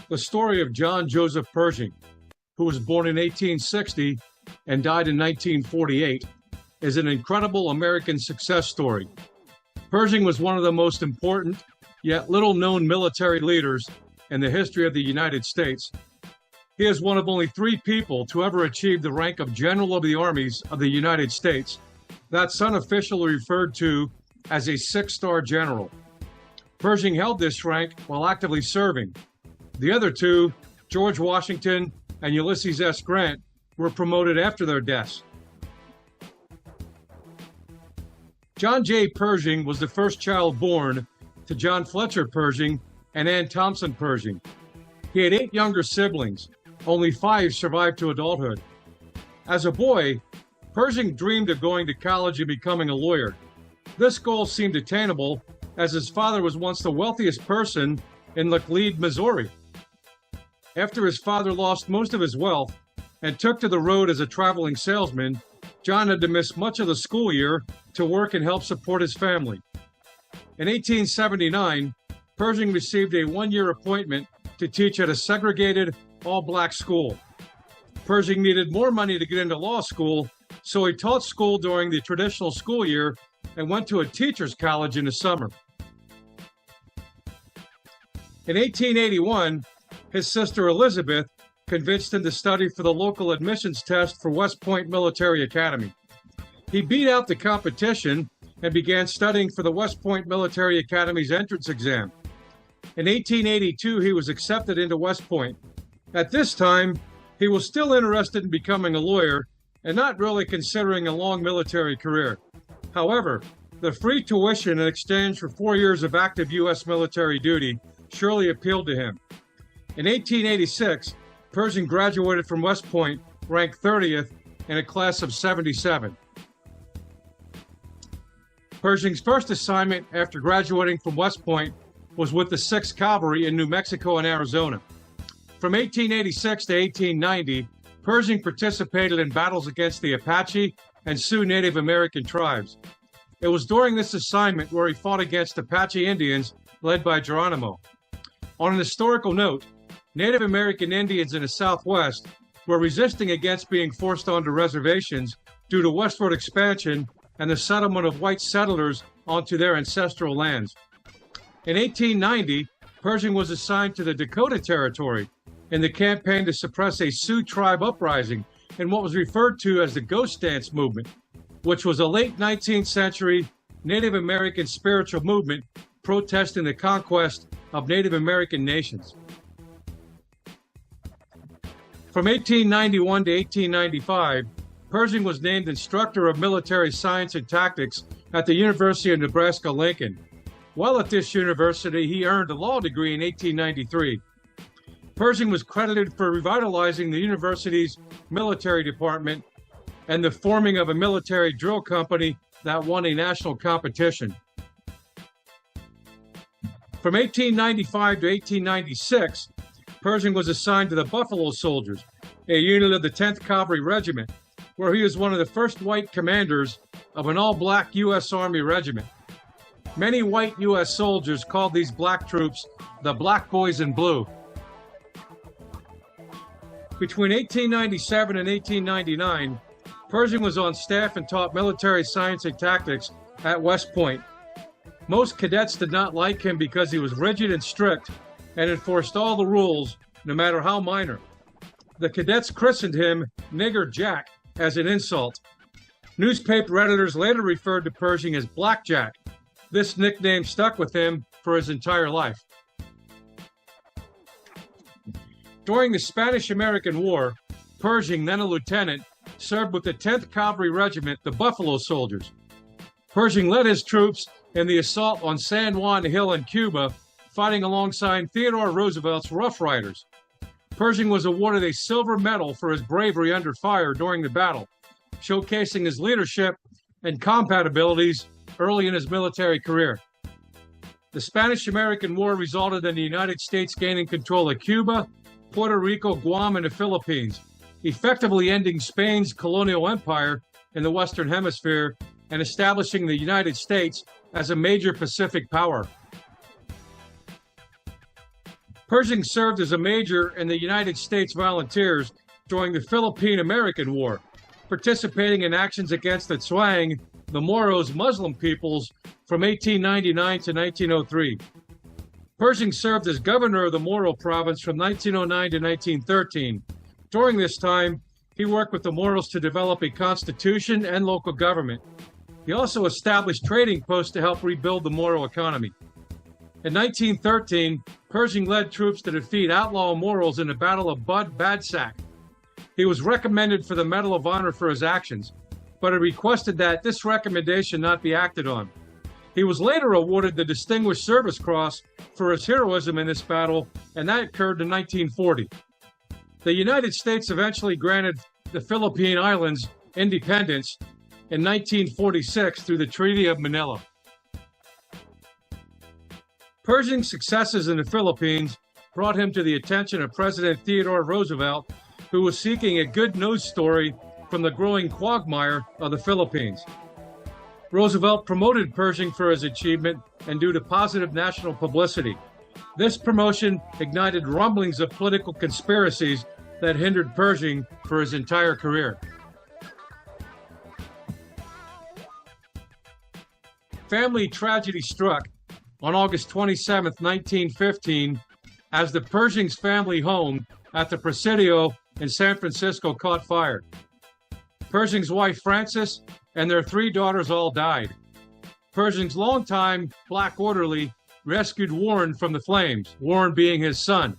The story of John Joseph Pershing, who was born in 1860 and died in 1948, is an incredible American success story. Pershing was one of the most important, yet little-known military leaders in the history of the United States. He is one of only 3 people to ever achieve the rank of General of the Armies of the United States. That's unofficially referred to as a 6-star general. Pershing held this rank while actively serving. The other 2, George Washington and Ulysses S. Grant, were promoted after their deaths. John J. Pershing was the first child born to John Fletcher Pershing and Ann Thompson Pershing. He had 8 younger siblings. Only 5 survived to adulthood. As a boy, Pershing dreamed of going to college and becoming a lawyer. This goal seemed attainable as his father was once the wealthiest person in Laclede, Missouri. After his father lost most of his wealth and took to the road as a traveling salesman, John had to miss much of the school year to work and help support his family. In 1879, Pershing received a 1-year appointment to teach at a segregated, all-black school. Pershing needed more money to get into law school, so he taught school during the traditional school year and went to a teacher's college in the summer. In 1881, his sister Elizabeth convinced him to study for the local admissions test for West Point Military Academy. He beat out the competition and began studying for the West Point Military Academy's entrance exam. In 1882, he was accepted into West Point. At this time, he was still interested in becoming a lawyer and not really considering a long military career. However, the free tuition in exchange for 4 years of active U.S. military duty surely appealed to him. In 1886, Pershing graduated from West Point, ranked 30th in a class of 77. Pershing's first assignment after graduating from West Point was with the 6th Cavalry in New Mexico and Arizona. From 1886 to 1890, Pershing participated in battles against the Apache and Sioux Native American tribes. It was during this assignment where he fought against Apache Indians led by Geronimo. On an historical note, Native American Indians in the Southwest were resisting against being forced onto reservations due to westward expansion and the settlement of white settlers onto their ancestral lands. In 1890, Pershing was assigned to the Dakota Territory in the campaign to suppress a Sioux tribe uprising in what was referred to as the Ghost Dance movement, which was a late 19th century Native American spiritual movement protesting the conquest of Native American nations. From 1891 to 1895, Pershing was named Instructor of Military Science and Tactics at the University of Nebraska-Lincoln. While at this university, he earned a law degree in 1893. Pershing was credited for revitalizing the university's military department and the forming of a military drill company that won a national competition. From 1895 to 1896, Pershing was assigned to the Buffalo Soldiers, a unit of the 10th Cavalry Regiment, where he was one of the first white commanders of an all-black U.S. Army regiment. Many white U.S. soldiers called these black troops the Black Boys in Blue. Between 1897 and 1899, Pershing was on staff and taught military science and tactics at West Point. Most cadets did not like him because he was rigid and strict and enforced all the rules, no matter how minor. The cadets christened him Nigger Jack as an insult. Newspaper editors later referred to Pershing as Black Jack. This nickname stuck with him for his entire life. During the Spanish-American War, Pershing, then a lieutenant, served with the 10th Cavalry Regiment, the Buffalo Soldiers. Pershing led his troops in the assault on San Juan Hill in Cuba, fighting alongside Theodore Roosevelt's Rough Riders. Pershing was awarded a silver medal for his bravery under fire during the battle, showcasing his leadership and combat abilities early in his military career. The Spanish-American War resulted in the United States gaining control of Cuba, Puerto Rico, Guam, and the Philippines, effectively ending Spain's colonial empire in the Western Hemisphere and establishing the United States as a major Pacific power. Pershing served as a major in the United States Volunteers during the Philippine-American War, participating in actions against the Zhuang, the Moros Muslim peoples, from 1899 to 1903. Pershing served as governor of the Moro province from 1909 to 1913. During this time, he worked with the Moros to develop a constitution and local government. He also established trading posts to help rebuild the Moro economy. In 1913, Pershing led troops to defeat outlaw Moros in the Battle of Bud Badsack. He was recommended for the Medal of Honor for his actions, but he requested that this recommendation not be acted on. He was later awarded the Distinguished Service Cross for his heroism in this battle, and that occurred in 1940. The United States eventually granted the Philippine Islands independence in 1946 through the Treaty of Manila. Pershing's successes in the Philippines brought him to the attention of President Theodore Roosevelt, who was seeking a good news story from the growing quagmire of the Philippines. Roosevelt promoted Pershing for his achievement and due to positive national publicity. This promotion ignited rumblings of political conspiracies that hindered Pershing for his entire career. Family tragedy struck on August 27, 1915, as the Pershing's family home at the Presidio in San Francisco caught fire. Pershing's wife, Frances, and their 3 daughters all died. Pershing's longtime black orderly rescued Warren from the flames, Warren being his son.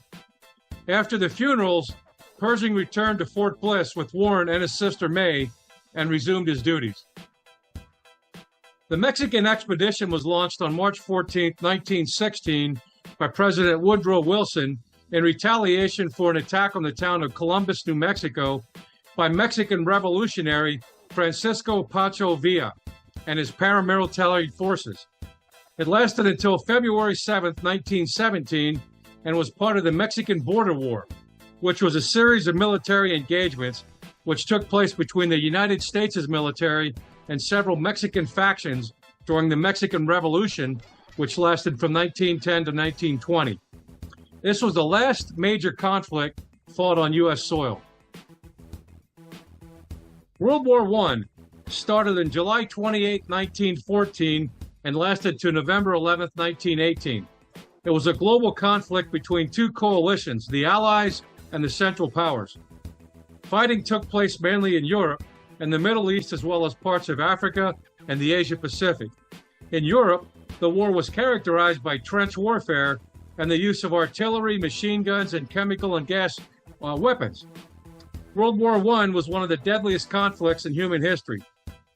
After the funerals, Pershing returned to Fort Bliss with Warren and his sister May and resumed his duties. The Mexican expedition was launched on March 14, 1916, by President Woodrow Wilson in retaliation for an attack on the town of Columbus, New Mexico, by Mexican revolutionary Francisco Pancho Villa and his paramilitary forces. It lasted until February 7, 1917, and was part of the Mexican Border War, which was a series of military engagements which took place between the United States' military and several Mexican factions during the Mexican Revolution, which lasted from 1910 to 1920. This was the last major conflict fought on U.S. soil. World War I started on July 28, 1914, and lasted to November 11, 1918. It was a global conflict between 2 coalitions, the Allies and the Central Powers. Fighting took place mainly in Europe and the Middle East, as well as parts of Africa and the Asia Pacific. In Europe, the war was characterized by trench warfare and the use of artillery, machine guns, and chemical and gas weapons. World War I was one of the deadliest conflicts in human history,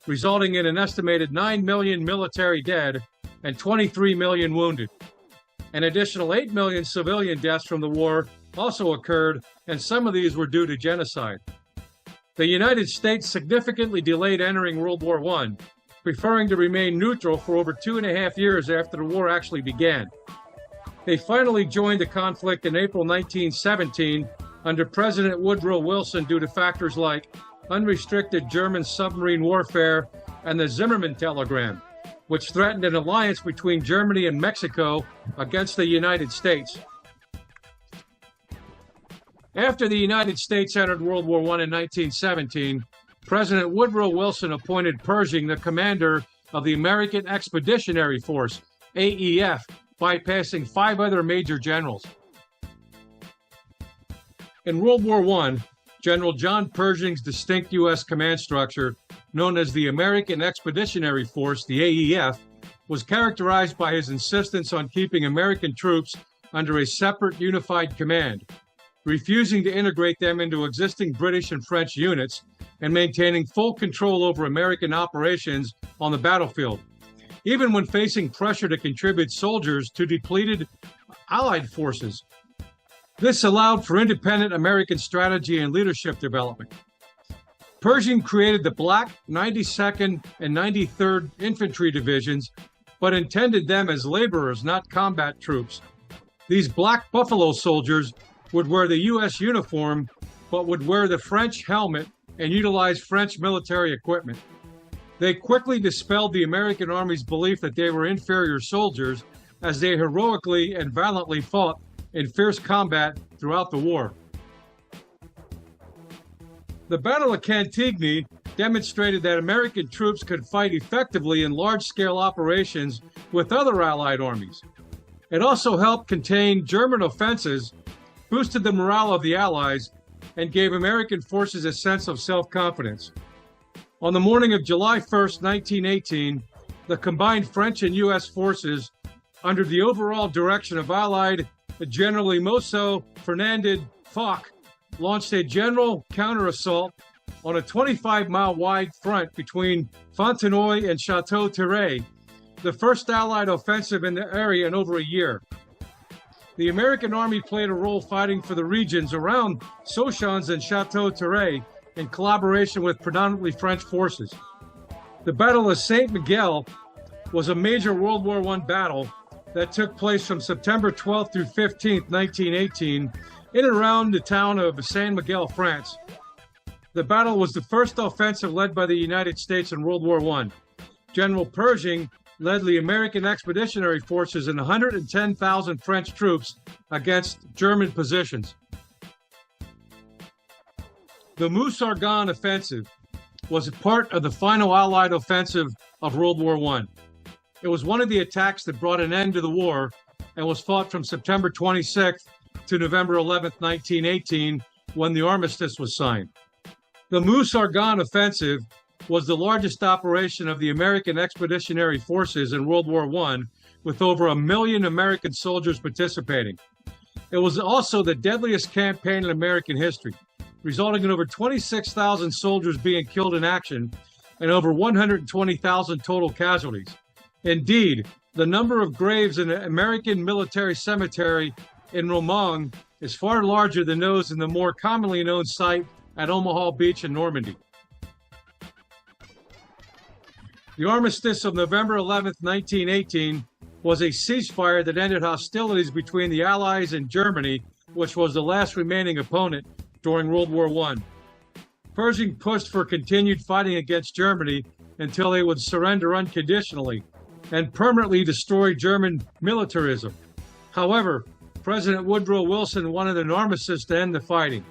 resulting in an estimated 9 million military dead and 23 million wounded. An additional 8 million civilian deaths from the war also occurred, and some of these were due to genocide. The United States significantly delayed entering World War I, preferring to remain neutral for over 2.5 years after the war actually began. They finally joined the conflict in April 1917 under President Woodrow Wilson due to factors like unrestricted German submarine warfare and the Zimmermann telegram, which threatened an alliance between Germany and Mexico against the United States. After the United States entered World War I in 1917, President Woodrow Wilson appointed Pershing the commander of the American Expeditionary Force, AEF, bypassing 5 other major generals. In World War I, General John Pershing's distinct U.S. command structure, known as the American Expeditionary Force, the AEF, was characterized by his insistence on keeping American troops under a separate unified command, refusing to integrate them into existing British and French units, and maintaining full control over American operations on the battlefield, even when facing pressure to contribute soldiers to depleted Allied forces. This allowed for independent American strategy and leadership development. Pershing created the Black 92nd and 93rd Infantry Divisions, but intended them as laborers, not combat troops. These Black Buffalo soldiers would wear the U.S. uniform, but would wear the French helmet and utilize French military equipment. They quickly dispelled the American Army's belief that they were inferior soldiers, as they heroically and valiantly fought in fierce combat throughout the war. The Battle of Cantigny demonstrated that American troops could fight effectively in large-scale operations with other Allied armies. It also helped contain German offenses, boosted the morale of the Allies, and gave American forces a sense of self-confidence. On the morning of July 1st, 1918, the combined French and U.S. forces, under the overall direction of Allied General Mimoso Fernandez Foch, launched a general counter-assault on a 25-mile wide front between Fontenoy and Chateau-Thierry, the first Allied offensive in the area in over a year. The American Army played a role fighting for the regions around Soissons and Chateau-Thierry in collaboration with predominantly French forces. The Battle of Saint-Mihiel was a major World War I battle that took place from September 12th through 15th, 1918, in and around the town of Saint-Mihiel, France. The battle was the first offensive led by the United States in World War I. General Pershing led the American Expeditionary Forces and 110,000 French troops against German positions. The Meuse-Argonne offensive was a part of the final Allied offensive of World War I. It was one of the attacks that brought an end to the war and was fought from September 26th to November 11th, 1918, when the armistice was signed. The Meuse-Argonne offensive was the largest operation of the American Expeditionary Forces in World War I, with over 1 million American soldiers participating. It was also the deadliest campaign in American history, resulting in over 26,000 soldiers being killed in action and over 120,000 total casualties. Indeed, the number of graves in an American military cemetery in Romang is far larger than those in the more commonly known site at Omaha Beach in Normandy. The armistice of November 11, 1918, was a ceasefire that ended hostilities between the Allies and Germany, which was the last remaining opponent during World War I. Pershing pushed for continued fighting against Germany until they would surrender unconditionally and permanently destroy German militarism. However, President Woodrow Wilson wanted an armistice to end the fighting.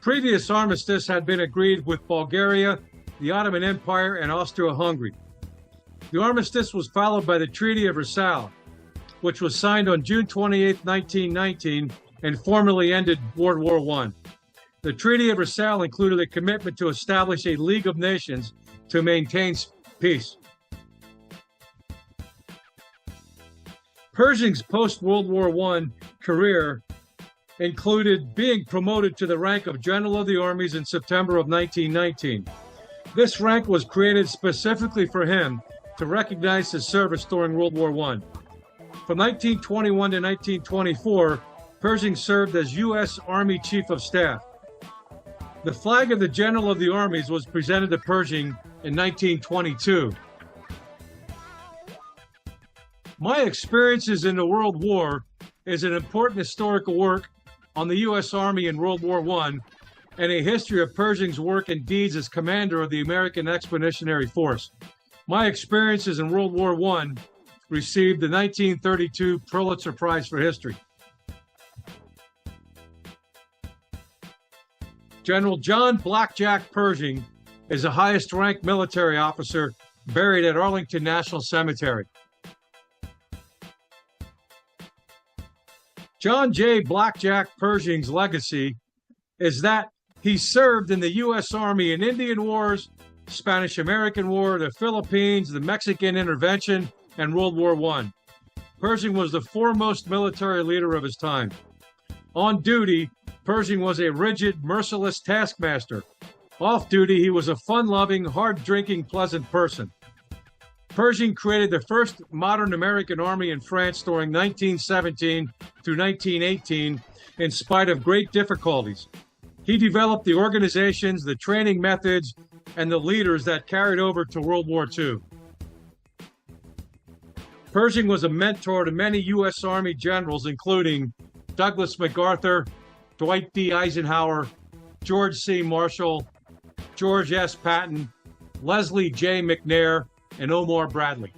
Previous armistice had been agreed with Bulgaria, the Ottoman Empire, and Austria-Hungary. The armistice was followed by the Treaty of Versailles, which was signed on June 28, 1919, and formally ended World War I. The Treaty of Versailles included a commitment to establish a League of Nations to maintain peace. Pershing's post-World War I career included being promoted to the rank of General of the Armies in September of 1919. This rank was created specifically for him to recognize his service during World War I. From 1921 to 1924, Pershing served as U.S. Army Chief of Staff. The flag of the General of the Armies was presented to Pershing in 1922. My Experiences in the World War is an important historical work on the U.S. Army in World War I and a history of Pershing's work and deeds as commander of the American Expeditionary Force. My Experiences in World War I received the 1932 Pulitzer Prize for History. General John Blackjack Pershing is the highest-ranked military officer buried at Arlington National Cemetery. John J. Blackjack Pershing's legacy is that he served in the U.S. Army in Indian Wars, Spanish-American War, the Philippines, the Mexican Intervention, and World War I. Pershing was the foremost military leader of his time. On duty, Pershing was a rigid, merciless taskmaster. Off duty, he was a fun-loving, hard-drinking, pleasant person. Pershing created the first modern American army in France during 1917 through 1918, in spite of great difficulties. He developed the organizations, the training methods, and the leaders that carried over to World War II. Pershing was a mentor to many U.S. Army generals, including Douglas MacArthur, Dwight D. Eisenhower, George C. Marshall, George S. Patton, Leslie J. McNair, and Omar Bradley.